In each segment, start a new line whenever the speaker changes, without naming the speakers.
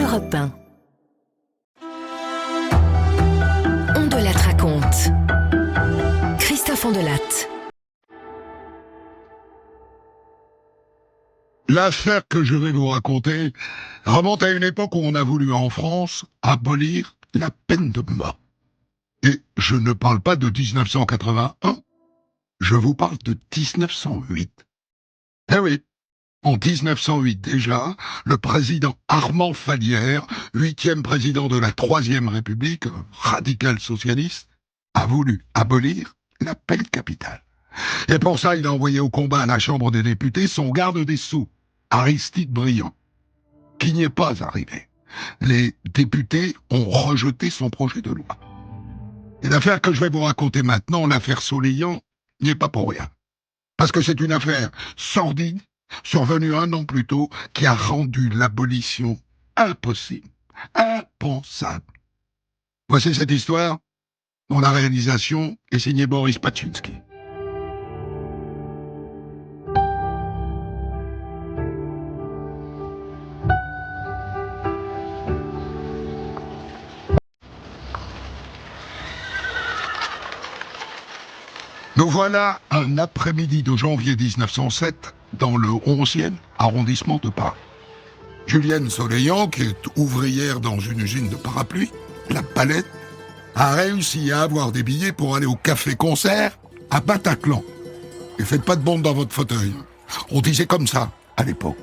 Europe 1. On de la raconte. Christophe Ondelatte.
L'affaire que je vais vous raconter remonte à une époque où on a voulu en France abolir la peine de mort. Et je ne parle pas de 1981, je vous parle de 1908. Eh oui, en 1908 déjà, le président Armand Fallières, 8e président de la 3e République, radical socialiste, a voulu abolir la peine capitale. Et pour ça, il a envoyé au combat à la Chambre des députés son garde des Sceaux, Aristide Briand, qui n'y est pas arrivé. Les députés ont rejeté son projet de loi. Et l'affaire que je vais vous raconter maintenant, l'affaire Soleillant, n'y est pas pour rien. Parce que c'est une affaire sordide, survenue 1 an plus tôt, qui a rendu l'abolition impossible, impensable. Voici cette histoire, dont la réalisation est signée Boris Paczynski. Nous voilà un après-midi de janvier 1907 dans le 11e arrondissement de Paris. Julienne Soleillant, qui est ouvrière dans une usine de parapluies, la Palette, a réussi à avoir des billets pour aller au café-concert à Bataclan. Et faites pas de bande dans votre fauteuil. On disait comme ça à l'époque.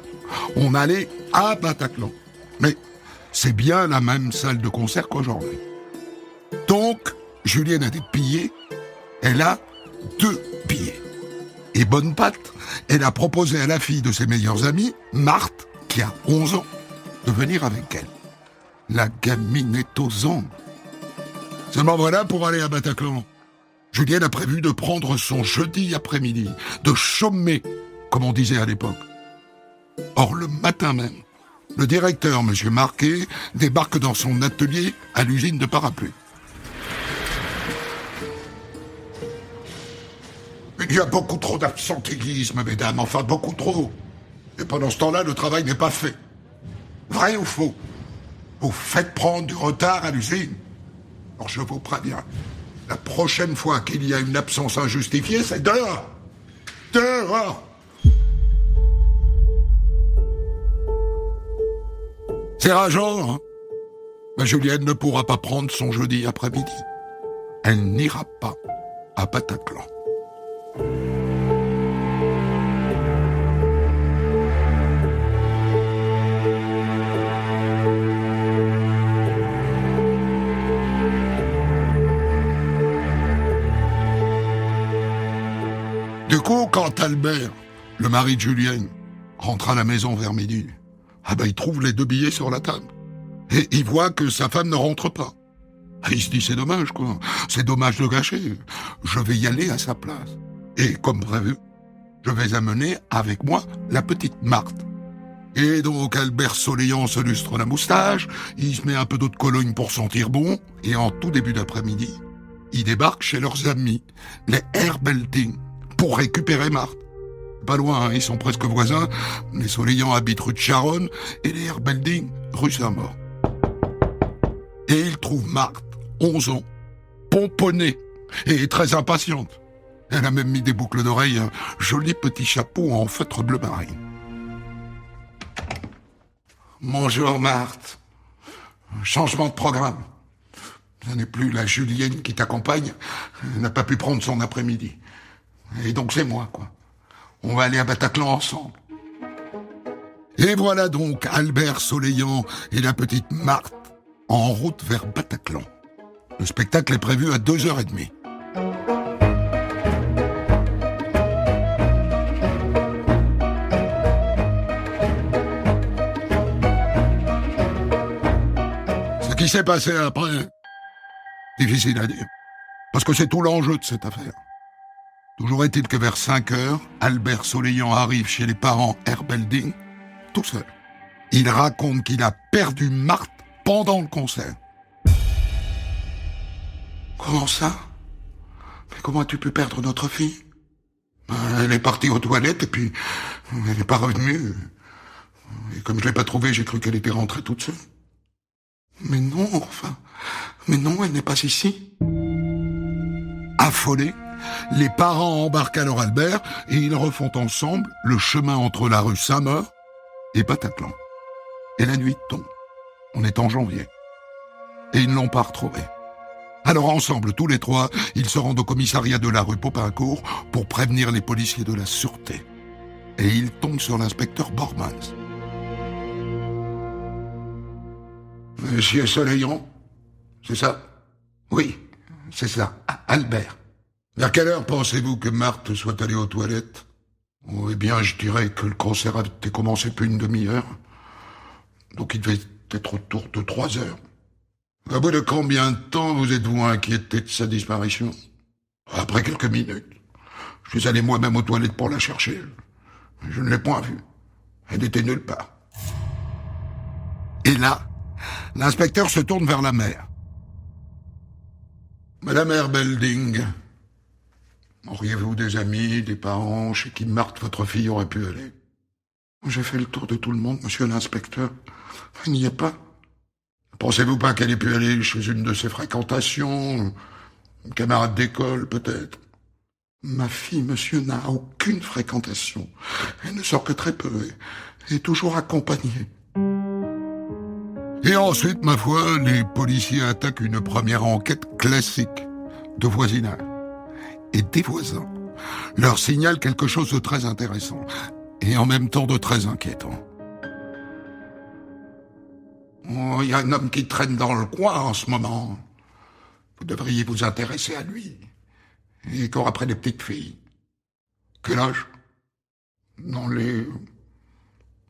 On allait à Bataclan. Mais c'est bien la même salle de concert qu'aujourd'hui. Donc, Julienne a des billets. Elle a 2 billets. Et bonne patte, elle a proposé à la fille de ses meilleurs amis, Marthe, qui a 11 ans, de venir avec elle. La gamine est aux anges. Seulement voilà, pour aller à Bataclan, Julienne a prévu de prendre son jeudi après-midi, de chômer, comme on disait à l'époque. Or, le matin même, le directeur, M. Marquet, débarque dans son atelier à l'usine de parapluies. Il y a beaucoup trop d'absentéisme, mesdames, enfin beaucoup trop. Et pendant ce temps-là, le travail n'est pas fait. Vrai ou faux? Vous faites prendre du retard à l'usine. Alors je vous préviens, la prochaine fois qu'il y a une absence injustifiée, c'est dehors. Dehors. C'est rageant, hein? Mais Julienne ne pourra pas prendre son jeudi après-midi. Elle n'ira pas à Bataclan. Du coup, quand Albert, le mari de Julienne, rentre à la maison vers midi, il trouve les 2 billets sur la table. Et il voit que sa femme ne rentre pas. Il se dit, c'est dommage, quoi. C'est dommage de gâcher. Je vais y aller à sa place. Et comme prévu, je vais amener avec moi la petite Marthe. Et donc Albert Soleillant se lustre la moustache, il se met un peu d'eau de Cologne pour sentir bon, et en tout début d'après-midi, il débarque chez leurs amis, les Herbelding, pour récupérer Marthe. Pas loin, hein, ils sont presque voisins, les Soleillant habitent rue de Charonne, et les Herbelding, rue Saint-Maur. Et il trouve Marthe, 11 ans, pomponnée, et très impatiente. Elle a même mis des boucles d'oreilles, un joli petit chapeau en feutre bleu marine. Bonjour Marthe. Changement de programme. Ce n'est plus la Julienne qui t'accompagne. Elle n'a pas pu prendre son après-midi. Et donc c'est moi, quoi. On va aller à Bataclan ensemble. Et voilà donc Albert Soleillant et la petite Marthe en route vers Bataclan. Le spectacle est prévu à 2h30. Ce qui s'est passé après, difficile à dire. Parce que c'est tout l'enjeu de cette affaire. Toujours est-il que vers 5h, Albert Soleillant arrive chez les parents Herbelding, tout seul. Il raconte qu'il a perdu Marthe pendant le concert. Comment ça? Mais comment as-tu pu perdre notre fille? Elle est partie aux toilettes et puis elle n'est pas revenue. Et comme je l'ai pas trouvée, j'ai cru qu'elle était rentrée toute seule. Mais non, enfin... Mais non, elle n'est pas ici. Affolés, les parents embarquent alors Albert et ils refont ensemble le chemin entre la rue Saint-Maur et Bataclan. Et la nuit tombe. On est en janvier. Et ils ne l'ont pas retrouvé. Alors ensemble, tous les trois, ils se rendent au commissariat de la rue Popincourt pour prévenir les policiers de la sûreté. Et ils tombent sur l'inspecteur Bormans. Monsieur Soleillant, c'est ça? Oui, c'est ça, Albert. Vers quelle heure pensez-vous que Marthe soit allée aux toilettes? Oh, eh bien, je dirais que le concert avait commencé depuis une demi-heure. Donc il devait être autour de 3 heures. À bout de combien de temps vous êtes-vous inquiété de sa disparition? Après quelques minutes. Je suis allé moi-même aux toilettes pour la chercher. Je ne l'ai point vue. Elle n'était nulle part. Et là, l'inspecteur se tourne vers la mère. Madame Herbelding, auriez-vous des amis, des parents chez qui Marthe, votre fille, aurait pu aller? J'ai fait le tour de tout le monde, monsieur l'inspecteur. Il n'y a pas. Pensez-vous pas qu'elle ait pu aller chez une de ses fréquentations? Une camarade d'école, peut-être? Ma fille, monsieur, n'a aucune fréquentation. Elle ne sort que très peu et est toujours accompagnée. Et ensuite, ma foi, les policiers attaquent une première enquête classique de voisinage. Et des voisins leur signalent quelque chose de très intéressant et en même temps de très inquiétant. Oh, il y a un homme qui traîne dans le coin en ce moment. Vous devriez vous intéresser à lui. Il court après les petites filles. Quel âge? Dans les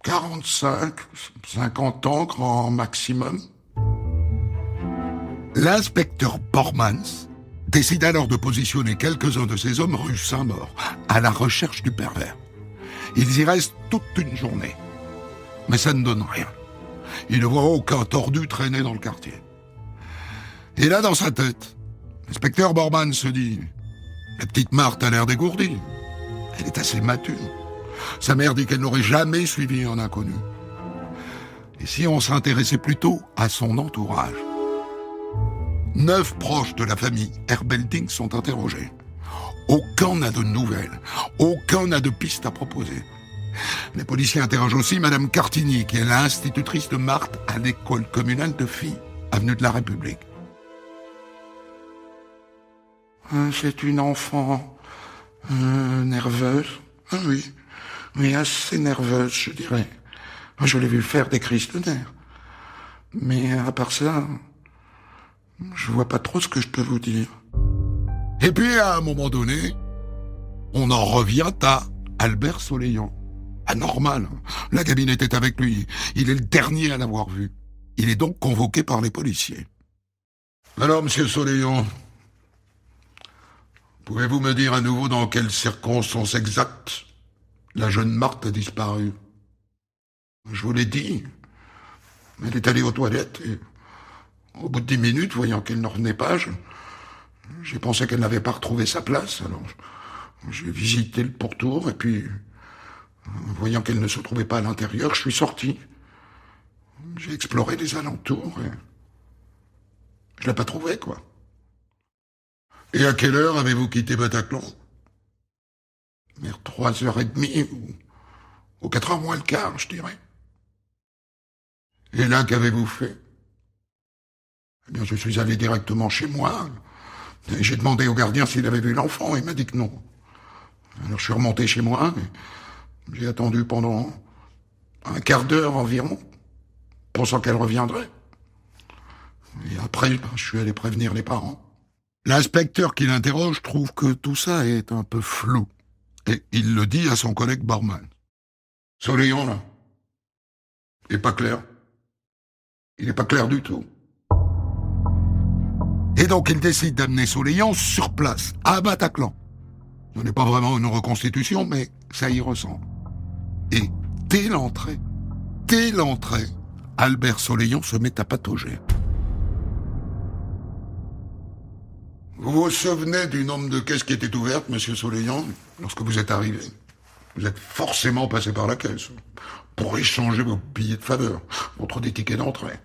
45, 50 ans, grand maximum. L'inspecteur Bormans décide alors de positionner quelques-uns de ces hommes rue Saint-Maur, à la recherche du pervers. Ils y restent toute une journée. Mais ça ne donne rien. Il ne voit aucun tordu traîner dans le quartier. Et là, dans sa tête, l'inspecteur Bormans se dit « La petite Marthe a l'air dégourdie. Elle est assez mature. Sa mère dit qu'elle n'aurait jamais suivi un inconnu. Et si on s'intéressait plutôt à son entourage ?» 9 proches de la famille Herbelding sont interrogés. Aucun n'a de nouvelles. Aucun n'a de pistes à proposer. Les policiers interrogent aussi Madame Cartigny, qui est l'institutrice de Marthe à l'école communale de filles, avenue de la République. C'est une enfant nerveuse. Oui. Oui, assez nerveuse, je dirais. Je l'ai vu faire des crises de nerfs. Mais à part ça, je vois pas trop ce que je peux vous dire. Et puis, à un moment donné, on en revient à Albert Soleillant. Anormal. La gamine était avec lui. Il est le dernier à l'avoir vu. Il est donc convoqué par les policiers. Alors, monsieur Soleillant, pouvez-vous me dire à nouveau dans quelles circonstances exactes la jeune Marthe a disparu? Je vous l'ai dit. Elle est allée aux toilettes et, au bout de 10 minutes, voyant qu'elle ne revenait pas, j'ai pensé qu'elle n'avait pas retrouvé sa place. Alors, j'ai visité le pourtour et puis, voyant qu'elle ne se trouvait pas à l'intérieur, je suis sorti. J'ai exploré les alentours et je l'ai pas trouvée, quoi. Et à quelle heure avez-vous quitté Bataclan? Vers 3h30 ou 4h moins le quart, je dirais. Et là, qu'avez-vous fait? Eh bien, je suis allé directement chez moi. Et j'ai demandé au gardien s'il avait vu l'enfant. Il m'a dit que non. Alors je suis remonté chez moi. Et j'ai attendu pendant un quart d'heure environ, pensant qu'elle reviendrait. Et après, je suis allé prévenir les parents. L'inspecteur qui l'interroge trouve que tout ça est un peu flou. Et il le dit à son collègue Bormans. Soleillant, là, il n'est pas clair. Il n'est pas clair du tout. Et donc il décide d'amener Soleillant sur place, à Bataclan. Ce n'est pas vraiment une reconstitution, mais ça y ressemble. Et dès l'entrée, Albert Soleillant se met à patauger. Vous vous souvenez du nombre de caisses qui étaient ouvertes, monsieur Soleillant, lorsque vous êtes arrivé? Vous êtes forcément passé par la caisse pour échanger vos billets de faveur, votre des tickets d'entrée.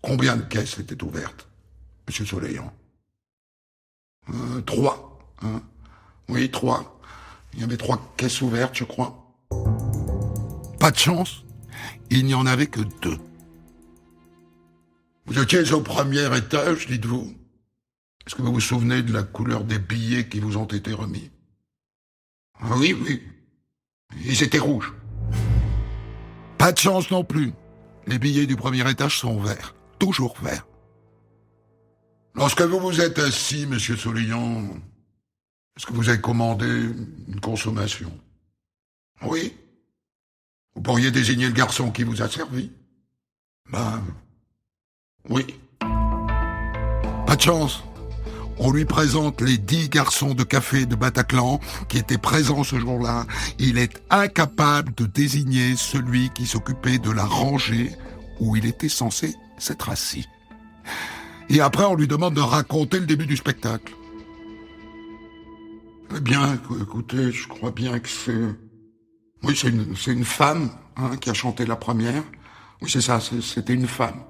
Combien de caisses étaient ouvertes, Monsieur Soleillant? 3. Hein? Oui, 3. Il y avait 3 caisses ouvertes, je crois. Pas de chance, il n'y en avait que 2. Vous étiez au premier étage, dites-vous? Est-ce que vous vous souvenez de la couleur des billets qui vous ont été remis? Ah oui, oui. Ils étaient rouges. Pas de chance non plus. Les billets du premier étage sont verts. Toujours verts. Lorsque vous vous êtes assis, Monsieur Soleillant, est-ce que vous avez commandé une consommation? Oui. Vous pourriez désigner le garçon qui vous a servi? Ben, oui. Pas de chance. On lui présente les 10 garçons de café de Bataclan qui étaient présents ce jour-là. Il est incapable de désigner celui qui s'occupait de la rangée où il était censé s'être assis. Et après, on lui demande de raconter le début du spectacle. Eh bien, écoutez, je crois bien que c'est... Oui, c'est une femme qui a chanté la première. Oui, c'est ça, c'était une femme.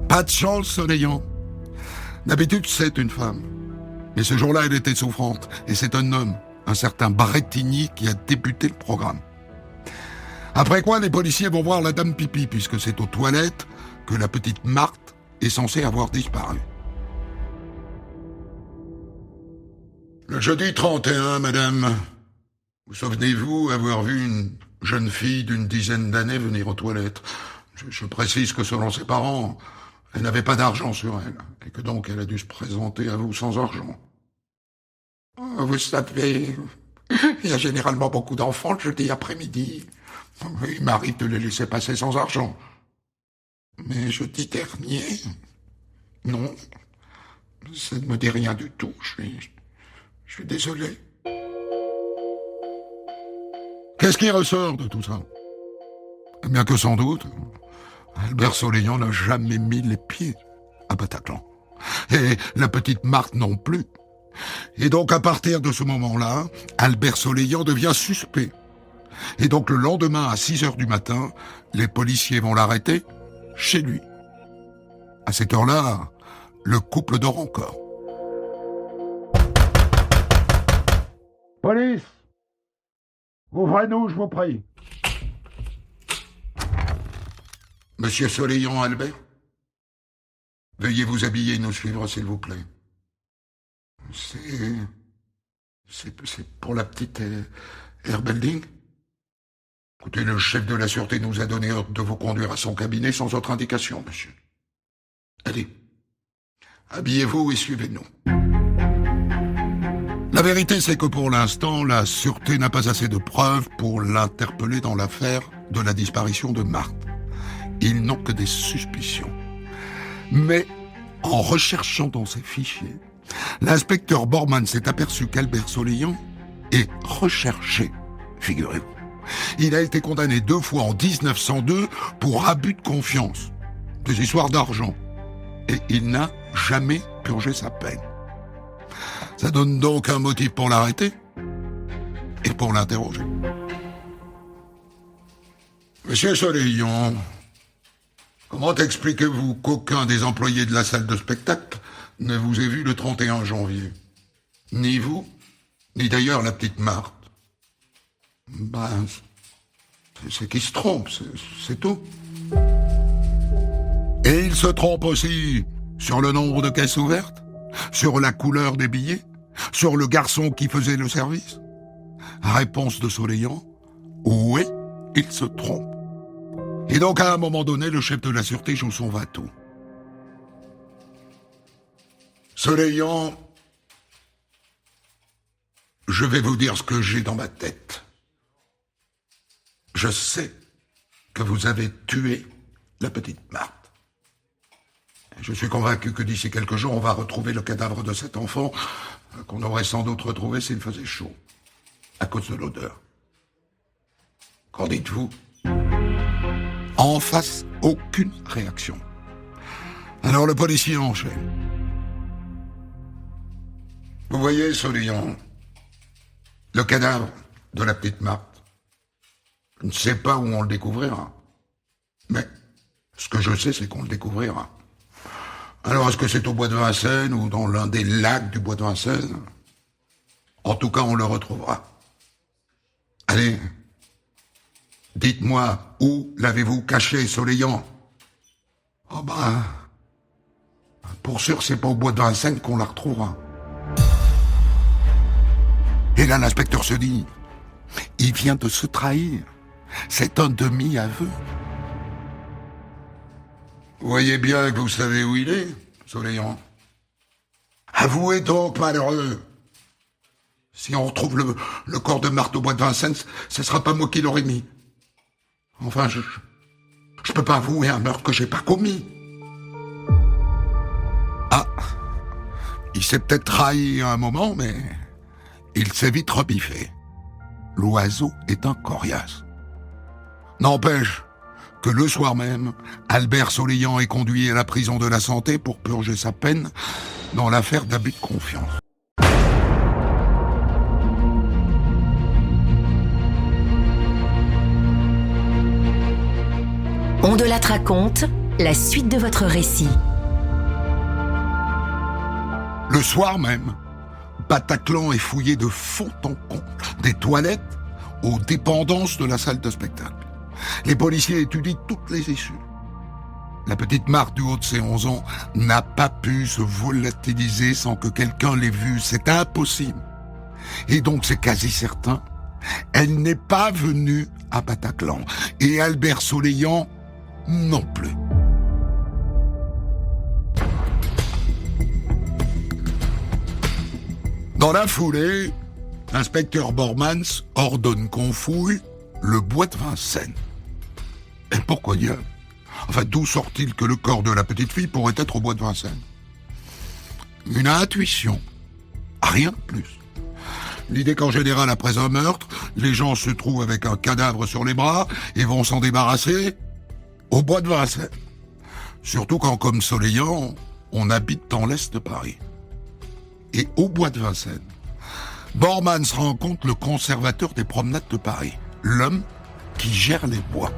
Pas de chance, Soleillant. D'habitude, c'est une femme. Mais ce jour-là, elle était souffrante. Et c'est un homme, un certain Bretigny, qui a débuté le programme. Après quoi, les policiers vont voir la dame Pipi, puisque c'est aux toilettes que la petite Marthe est censée avoir disparu. Le jeudi 31, madame, vous souvenez-vous avoir vu une jeune fille d'une dizaine d'années venir aux toilettes? Je précise que selon ses parents, elle n'avait pas d'argent sur elle, et que donc elle a dû se présenter à vous sans argent. Vous savez, il y a généralement beaucoup d'enfants le jeudi après-midi. Il m'arrive de les laisser passer sans argent. Mais jeudi dernier, non, ça ne me dit rien du tout, je suis désolé. Qu'est-ce qui ressort de tout ça? Eh bien que sans doute, Albert Soleillant n'a jamais mis les pieds à Bataclan. Et la petite Marthe non plus. Et donc à partir de ce moment-là, Albert Soleillant devient suspect. Et donc le lendemain à 6h du matin, les policiers vont l'arrêter chez lui. À cette heure-là, le couple dort encore. Police! Ouvrez-nous, je vous prie. Monsieur Soleillant, Albert, veuillez vous habiller et nous suivre, s'il vous plaît. C'est pour la petite Airbuilding. Écoutez, le chef de la sûreté nous a donné ordre de vous conduire à son cabinet sans autre indication, monsieur. Allez, habillez-vous et suivez-nous. La vérité, c'est que pour l'instant, la sûreté n'a pas assez de preuves pour l'interpeller dans l'affaire de la disparition de Marthe. Ils n'ont que des suspicions. Mais, en recherchant dans ses fichiers, l'inspecteur Bormann s'est aperçu qu'Albert Soleillant est recherché, figurez-vous. Il a été condamné 2 fois en 1902 pour abus de confiance, des histoires d'argent. Et il n'a jamais purgé sa peine. Ça donne donc un motif pour l'arrêter et pour l'interroger. Monsieur Soleillant, comment expliquez-vous qu'aucun des employés de la salle de spectacle ne vous ait vu le 31 janvier? Ni vous, ni d'ailleurs la petite Marthe. Ben, c'est qu'il se trompe, c'est tout. Et il se trompe aussi sur le nombre de caisses ouvertes, sur la couleur des billets, sur le garçon qui faisait le service. Réponse de Soleillant, oui, il se trompe. Et donc à un moment donné, le chef de la sûreté joue son va-tout. Soleillant, je vais vous dire ce que j'ai dans ma tête. Je sais que vous avez tué la petite Marthe. Je suis convaincu que d'ici quelques jours, on va retrouver le cadavre de cet enfant qu'on aurait sans doute retrouvé s'il faisait chaud, à cause de l'odeur. Qu'en dites-vous? En face, aucune réaction. Alors le policier enchaîne. Vous voyez, Soleillant, le cadavre de la petite Marthe. Je ne sais pas où on le découvrira. Mais ce que que je sais, c'est qu'on le découvrira. Alors, est-ce que c'est au bois de Vincennes ou dans l'un des lacs du bois de Vincennes? En tout cas, on le retrouvera. Allez, dites-moi, où l'avez-vous caché, Soleillant? Oh ben, pour sûr, c'est pas au bois de Vincennes qu'on la retrouvera. Et là, l'inspecteur se dit, il vient de se trahir. C'est un demi-aveu. Vous voyez bien que vous savez où il est, Soleillant. Avouez donc, malheureux. Si on retrouve le corps de Marthe au bois de Vincennes, ce sera pas moi qui l'aurais mis. Enfin, je peux pas avouer un meurtre que j'ai pas commis. Ah, il s'est peut-être trahi à un moment, mais il s'est vite rebiffé. L'oiseau est un coriace. N'empêche que le soir même, Albert Soleillant est conduit à la prison de la Santé pour purger sa peine dans l'affaire d'abus de confiance.
On de la raconte, la suite de votre récit.
Le soir même, Bataclan est fouillé de fond en comble, des toilettes aux dépendances de la salle de spectacle. Les policiers étudient toutes les issues. La petite Marthe du haut de ses 11 ans n'a pas pu se volatiliser sans que quelqu'un l'ait vue. C'est impossible. Et donc c'est quasi certain, elle n'est pas venue à Bataclan. Et Albert Soleillant non plus. Dans la foulée, l'inspecteur Bormans ordonne qu'on fouille le bois de Vincennes. Et pourquoi diable? Enfin, d'où sort-il que le corps de la petite fille pourrait être au bois de Vincennes? Une intuition. Rien de plus. L'idée qu'en général, après un meurtre, les gens se trouvent avec un cadavre sur les bras et vont s'en débarrasser au bois de Vincennes. Surtout quand, comme Soleillant, on habite dans l'est de Paris. Et au bois de Vincennes, Bormans rencontre le conservateur des promenades de Paris, l'homme qui gère les bois.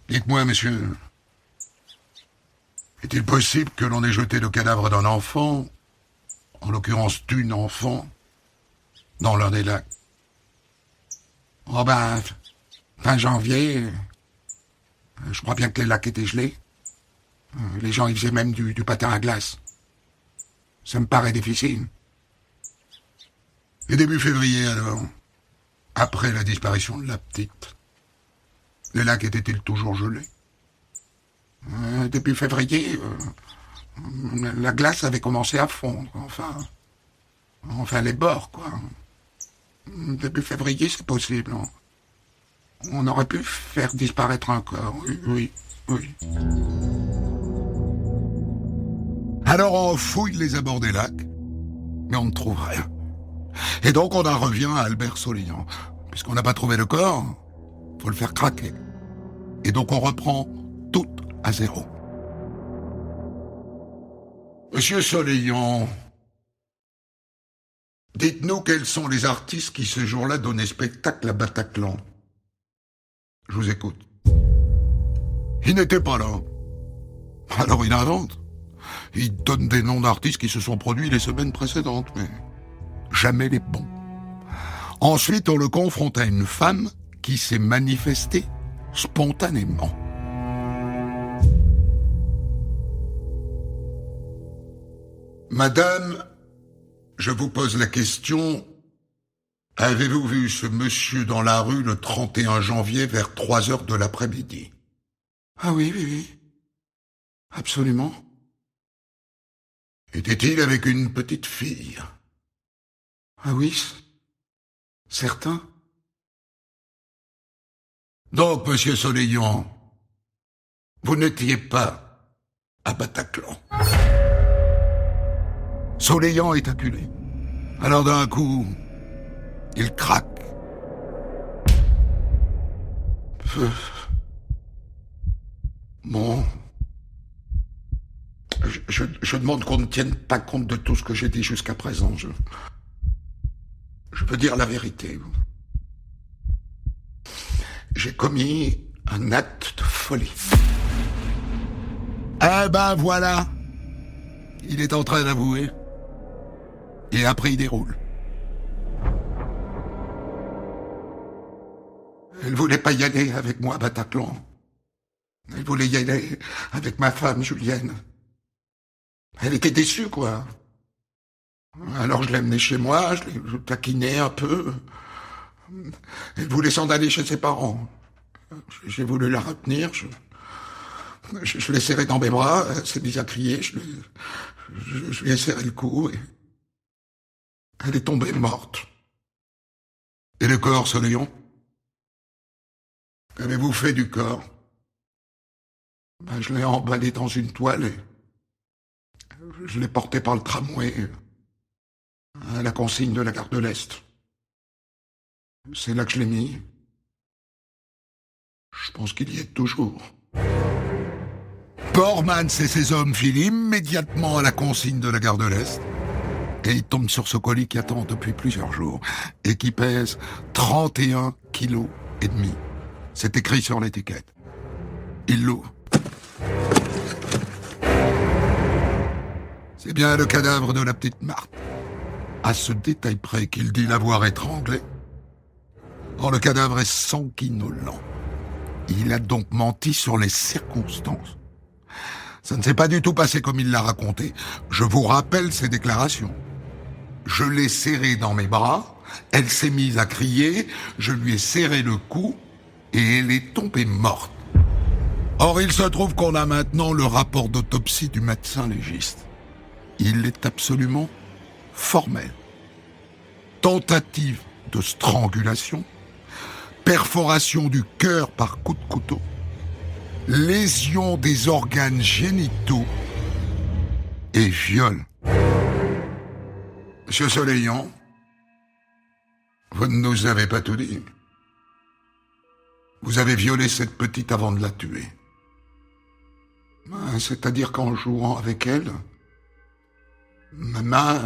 Dites-moi, monsieur, est-il possible que l'on ait jeté le cadavre d'un enfant, en l'occurrence d'une enfant, dans l'un des lacs? Oh ben, fin janvier, je crois bien que les lacs étaient gelés. Les gens, ils faisaient même du patin à glace. Ça me paraît difficile. Et début février, alors, après la disparition de la petite, les lacs étaient-ils toujours gelés? Début février, la glace avait commencé à fondre, enfin les bords, quoi. Début février, c'est possible. On aurait pu faire disparaître un corps, oui. Alors on fouille les abords des lacs, mais on ne trouve rien. Et donc on en revient à Albert Soleillant. Puisqu'on n'a pas trouvé le corps, faut le faire craquer. Et donc on reprend tout à zéro. Monsieur Soleillant, dites-nous quels sont les artistes qui ce jour-là donnaient spectacle à Bataclan. Je vous écoute. Il n'était pas là. Alors il invente. Il donne des noms d'artistes qui se sont produits les semaines précédentes, mais jamais les bons. Ensuite, on le confronte à une femme qui s'est manifestée spontanément. Madame, je vous pose la question, avez-vous vu ce monsieur dans la rue le 31 janvier vers 3 heures de l'après-midi? Ah oui. Absolument. Était-il avec une petite fille? Ah oui, certain. Donc, monsieur Soleillant, vous n'étiez pas à Bataclan. Soleillant est acculé. Alors d'un coup, il craque. Bon. Je demande qu'on ne tienne pas compte de tout ce que j'ai dit jusqu'à présent. Je veux dire la vérité. j'ai commis un acte de folie. Ah ben voilà, il est en train d'avouer. Et après il déroule. Elle voulait pas y aller avec moi à Bataclan. Elle voulait y aller avec ma femme, Julienne. Elle était déçue, quoi. Alors je l'ai emmenée chez moi, je taquinais un peu. Elle voulait s'en aller chez ses parents. J'ai voulu la retenir, je l'ai serrée dans mes bras, elle s'est mise à crier, je lui ai serré le cou et elle est tombée morte. Et le corps, Soleillon? Qu'avez-vous fait du corps? Ben, je l'ai emballé dans une toile et je l'ai porté par le tramway à la consigne de la gare de l'Est. C'est là que je l'ai mis. Je pense qu'il y est toujours. Bormann et ses hommes filent immédiatement à la consigne de la gare de l'Est et ils tombent sur ce colis qui attend depuis plusieurs jours et qui pèse 31 kilos et demi. C'est écrit sur l'étiquette. Ils l'ouvrent. C'est bien le cadavre de la petite Marthe. À ce détail près qu'il dit l'avoir étranglée. Or, le cadavre est sanguinolent. Il a donc menti sur les circonstances. Ça ne s'est pas du tout passé comme il l'a raconté. Je vous rappelle ses déclarations. Je l'ai serrée dans mes bras, elle s'est mise à crier, je lui ai serré le cou et elle est tombée morte. Or, il se trouve qu'on a maintenant le rapport d'autopsie du médecin légiste. Il est absolument formel. Tentative de strangulation, perforation du cœur par coup de couteau, lésion des organes génitaux et viol. Monsieur Soleillon, vous ne nous avez pas tout dit. Vous avez violé cette petite avant de la tuer. C'est-à-dire qu'en jouant avec elle, ma main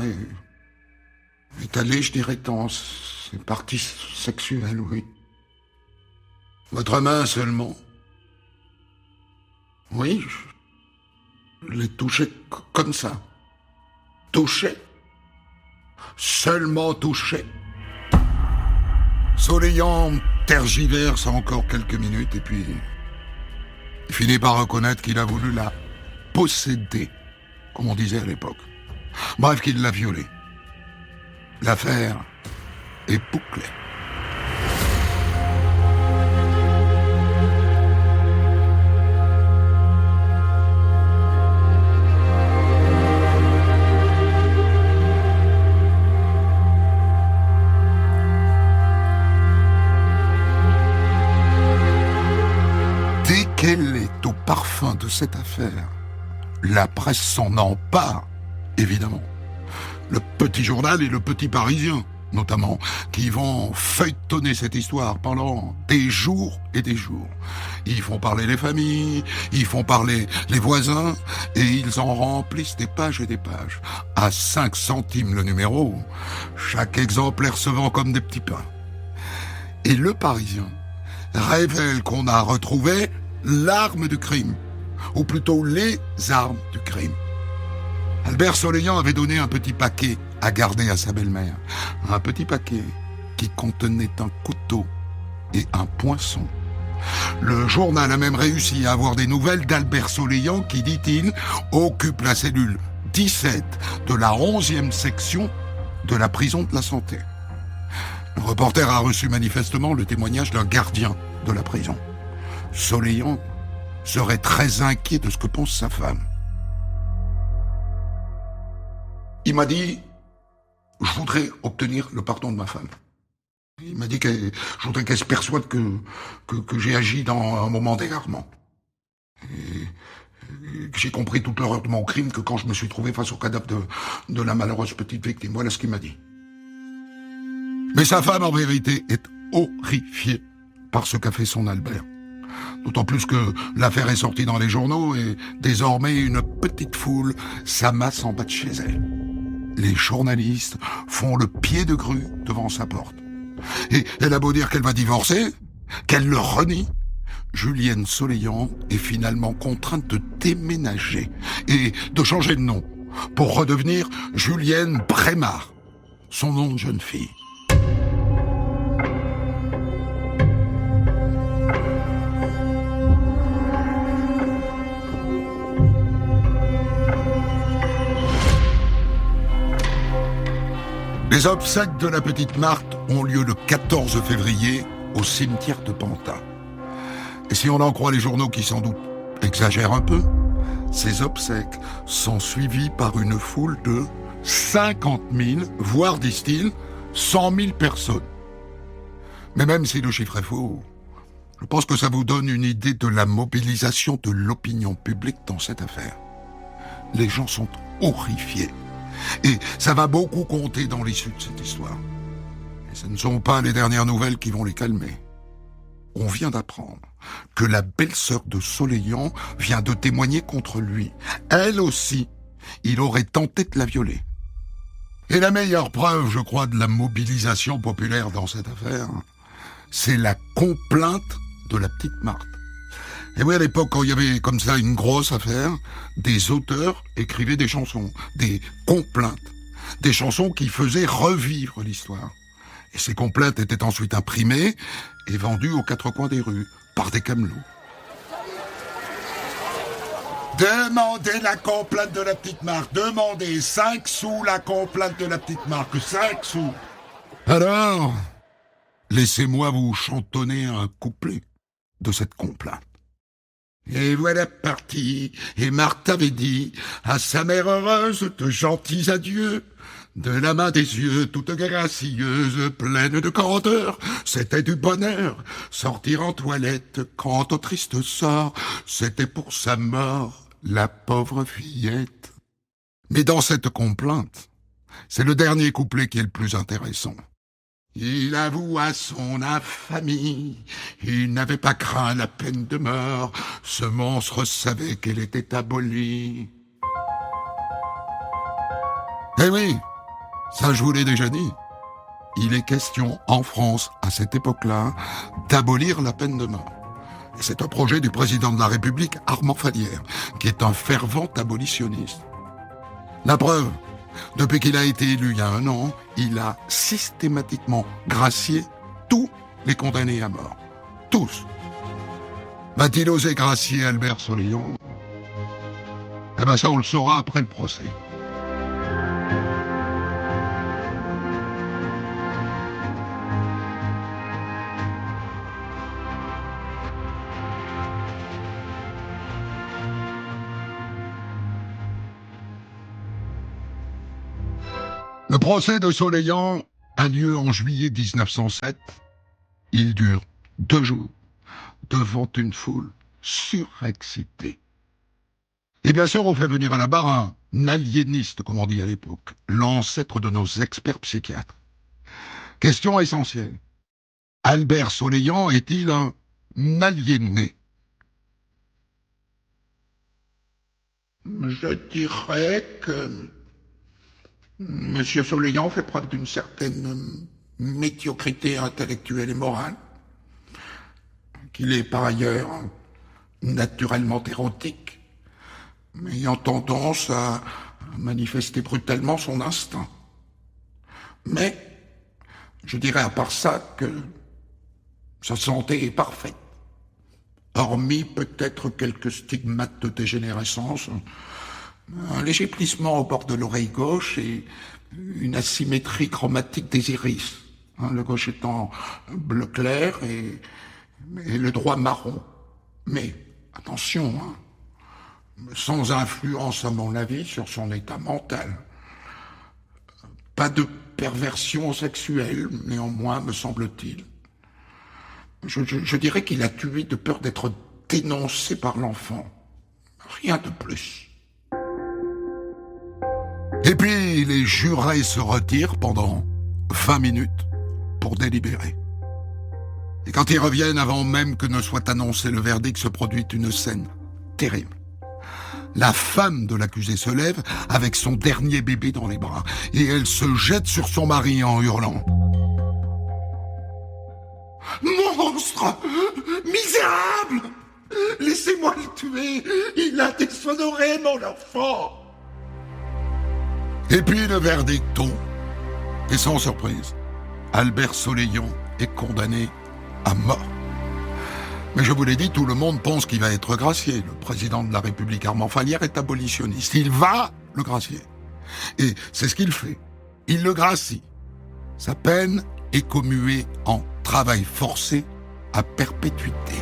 est allée, je dirais, dans ses parties sexuelles, oui. Votre main seulement. Oui, je l'ai touchée comme ça. Touchée. Seulement touchée. Soleillant tergiverse encore quelques minutes et puis il finit par reconnaître qu'il a voulu la posséder, comme on disait à l'époque. Bref, qu'il l'a violée. L'affaire est bouclée. Dès qu'elle est au parfum de cette affaire, la presse s'en empare, évidemment. Le Petit Journal et le Petit Parisien, notamment, qui vont feuilletonner cette histoire pendant des jours et des jours. Ils font parler les familles, ils font parler les voisins, et ils en remplissent des pages et des pages. À 5 centimes le numéro, chaque exemplaire se vend comme des petits pains. Et le Parisien révèle qu'on a retrouvé l'arme du crime, ou plutôt les armes du crime. Albert Soleillant avait donné un petit paquet à garder à sa belle-mère. Un petit paquet qui contenait un couteau et un poinçon. Le journal a même réussi à avoir des nouvelles d'Albert Soleillant qui, dit-il, occupe la cellule 17 de la 11e section de la prison de la Santé. Le reporter a reçu manifestement le témoignage d'un gardien de la prison. Soleillant serait très inquiet de ce que pense sa femme. Il m'a dit, je voudrais obtenir le pardon de ma femme. Il m'a dit je voudrais qu'elle se persuade que j'ai agi dans un moment d'égarement. Et que j'ai compris toute l'horreur de mon crime que quand je me suis trouvé face au cadavre de la malheureuse petite victime. Voilà ce qu'il m'a dit. Mais sa femme, en vérité, est horrifiée par ce qu'a fait son Albert. D'autant plus que l'affaire est sortie dans les journaux et désormais une petite foule s'amasse en bas de chez elle. Les journalistes font le pied de grue devant sa porte. Et elle a beau dire qu'elle va divorcer, qu'elle le renie, Julienne Soleillant est finalement contrainte de déménager et de changer de nom pour redevenir Julienne Brémard, son nom de jeune fille. Les obsèques de la petite Marthe ont lieu le 14 février au cimetière de Pantin. Et si on en croit les journaux qui sans doute exagèrent un peu, ces obsèques sont suivies par une foule de 50 000, voire, disent-ils, 100 000 personnes. Mais même si le chiffre est faux, je pense que ça vous donne une idée de la mobilisation de l'opinion publique dans cette affaire. Les gens sont horrifiés. Et ça va beaucoup compter dans l'issue de cette histoire. Et ce ne sont pas les dernières nouvelles qui vont les calmer. On vient d'apprendre que la belle-sœur de Soleillant vient de témoigner contre lui. Elle aussi, il aurait tenté de la violer. Et la meilleure preuve, je crois, de la mobilisation populaire dans cette affaire, c'est la complainte de la petite Marthe. Et oui, à l'époque, quand il y avait comme ça une grosse affaire, des auteurs écrivaient des chansons, des complaintes, des chansons qui faisaient revivre l'histoire. Et ces complaintes étaient ensuite imprimées et vendues aux quatre coins des rues, par des camelots. Demandez la complainte de la petite Marthe, demandez 5 sous la complainte de la petite Marthe, 5 sous. Alors, laissez-moi vous chantonner un couplet de cette complainte. Et voilà parti, et Marthe avait dit à sa mère heureuse de gentils adieux, de la main des yeux toute gracieuse, pleine de candeur, c'était du bonheur, sortir en toilette quand au triste sort, c'était pour sa mort, la pauvre fillette. Mais dans cette complainte, c'est le dernier couplet qui est le plus intéressant. Il avoue à son infamie, il n'avait pas craint la peine de mort, ce monstre savait qu'elle était abolie. Eh oui, ça je vous l'ai déjà dit. Il est question en France, à cette époque-là, d'abolir la peine de mort. Et c'est un projet du président de la République, Armand Fallières, qui est un fervent abolitionniste. La preuve, depuis qu'il a été élu il y a 1 an, il a systématiquement gracié tous les condamnés à mort. Tous. Va-t-il oser gracier Albert Soleillant? Eh ben ça, on le saura après le procès. Le procès de Soleillant a lieu en juillet 1907. Il dure 2 jours devant une foule surexcitée. Et bien sûr, on fait venir à la barre un aliéniste, comme on dit à l'époque, l'ancêtre de nos experts psychiatres. Question essentielle. Albert Soleillant est-il un aliéné? Je dirais que Monsieur Soleillant fait preuve d'une certaine médiocrité intellectuelle et morale, qu'il est par ailleurs naturellement érotique, ayant tendance à manifester brutalement son instinct. Mais, je dirais à part ça que sa santé est parfaite, hormis peut-être quelques stigmates de dégénérescence, un léger plissement au bord de l'oreille gauche et une asymétrie chromatique des iris, le gauche étant bleu clair et le droit marron. Mais, attention, sans influence à mon avis sur son état mental. Pas de perversion sexuelle, néanmoins, me semble-t-il. Je dirais qu'il a tué de peur d'être dénoncé par l'enfant. Rien de plus. Et puis, les jurés se retirent pendant 20 minutes pour délibérer. Et quand ils reviennent, avant même que ne soit annoncé le verdict, se produit une scène terrible. La femme de l'accusé se lève avec son dernier bébé dans les bras et elle se jette sur son mari en hurlant. « Mon Monstre! Misérable! Laissez-moi le tuer! Il a déshonoré mon enfant! Et puis le verdict tombe. Et sans surprise, Albert Soleillant est condamné à mort. Mais je vous l'ai dit, tout le monde pense qu'il va être gracié. Le président de la République, Armand Fallière, est abolitionniste. Il va le gracier. Et c'est ce qu'il fait. Il le gracie. Sa peine est commuée en travail forcé à perpétuité.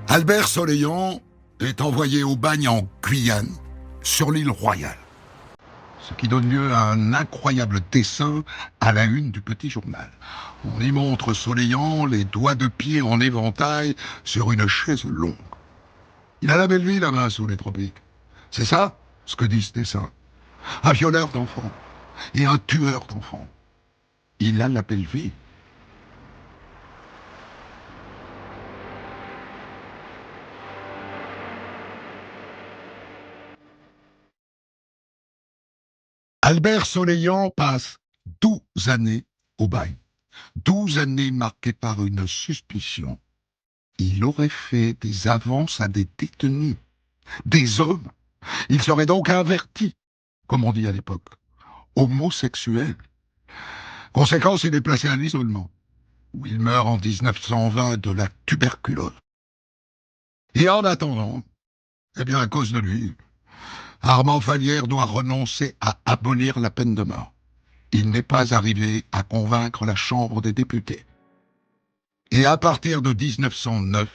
Albert Soleillant est envoyé au bagne en Guyane, sur l'île Royale. Ce qui donne lieu à un incroyable dessin à la une du petit journal. On y montre Soleillant, les doigts de pied en éventail, sur une chaise longue. Il a la belle vie là-bas sous les tropiques. C'est ça, ce que dit ce dessin. Un violeur d'enfants et un tueur d'enfants. Il a la belle vie. Albert Soleillant passe 12 années au bagne. 12 années marquées par une suspicion. Il aurait fait des avances à des détenus, des hommes. Il serait donc averti, comme on dit à l'époque, homosexuel. Conséquence, il est placé à l'isolement, où il meurt en 1920 de la tuberculose. Et en attendant, eh bien à cause de lui, Armand Fallière doit renoncer à abolir la peine de mort. Il n'est pas arrivé à convaincre la Chambre des députés. Et à partir de 1909,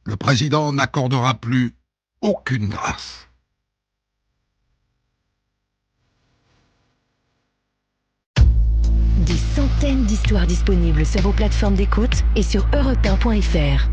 le président n'accordera plus aucune grâce.
Des centaines d'histoires disponibles sur vos plateformes d'écoute et sur europe1.fr.